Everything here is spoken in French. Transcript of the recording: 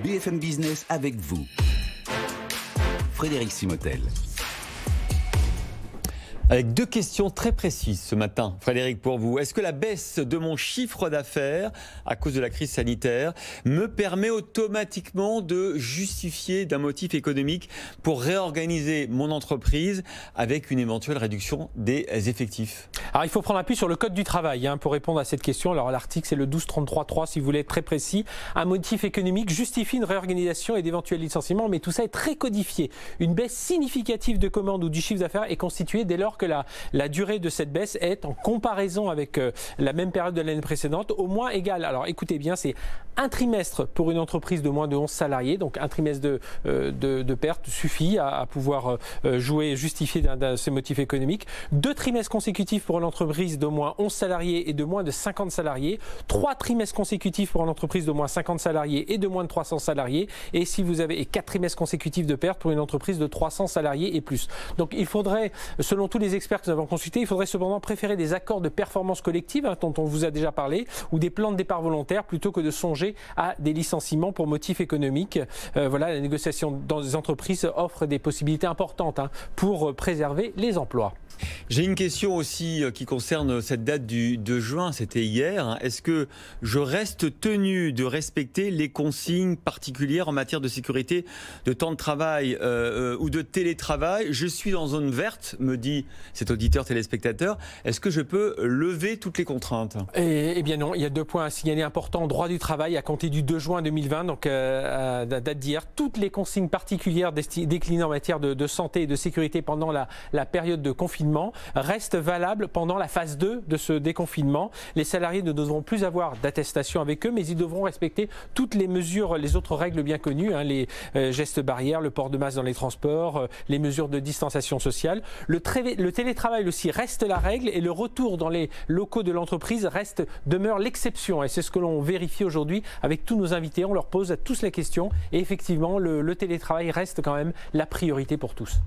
BFM Business avec vous. Frédéric Simotel. Avec deux questions très précises ce matin, Frédéric, pour vous. Est-ce que la baisse de mon chiffre d'affaires à cause de la crise sanitaire me permet automatiquement de justifier d'un motif économique pour réorganiser mon entreprise avec une éventuelle réduction des effectifs? Alors il faut prendre appui sur le Code du travail pour répondre à cette question. Alors l'article c'est le 1233.3 si vous voulez être très précis. Un motif économique justifie une réorganisation et d'éventuels licenciements, mais tout ça est très codifié. Une baisse significative de commandes ou du chiffre d'affaires est constituée dès lors que la durée de cette baisse est en comparaison avec la même période de l'année précédente au moins égale. Alors écoutez bien, c'est un trimestre pour une entreprise de moins de 11 salariés, donc un trimestre de perte suffit à pouvoir justifier ce motif économique. 2 trimestres consécutifs pour l'entreprise d'au moins 11 salariés et de moins de 50 salariés. 3 trimestres consécutifs pour l'entreprise d'au moins 50 salariés et de moins de 300 salariés. Et si vous avez 4 trimestres consécutifs de perte pour une entreprise de 300 salariés et plus. Donc il faudrait, selon tous les experts que nous avons consultés, il faudrait cependant préférer des accords de performance collective dont on vous a déjà parlé ou des plans de départ volontaires plutôt que de songer à des licenciements pour motifs économiques. Voilà, la négociation dans les entreprises offre des possibilités importantes pour préserver les emplois. J'ai une question aussi qui concerne cette date du 2 juin, c'était hier. Est-ce que je reste tenu de respecter les consignes particulières en matière de sécurité, de temps de travail ou de télétravail? Je suis dans zone verte, me dit cet auditeur téléspectateur. Est-ce que je peux lever toutes les contraintes? Eh bien non, il y a 2 points à signaler importants. Droit du travail à compter du 2 juin 2020, donc à la date d'hier. Toutes les consignes particulières déclinées en matière de santé et de sécurité pendant la période de confinement reste valable pendant la phase 2 de ce déconfinement. Les salariés ne devront plus avoir d'attestation avec eux, mais ils devront respecter toutes les mesures, les autres règles bien connues, les gestes barrières, le port de masque dans les transports, les mesures de distanciation sociale. Le télétravail aussi reste la règle et le retour dans les locaux de l'entreprise demeure l'exception. Et c'est ce que l'on vérifie aujourd'hui avec tous nos invités. On leur pose à tous la question et effectivement, le télétravail reste quand même la priorité pour tous.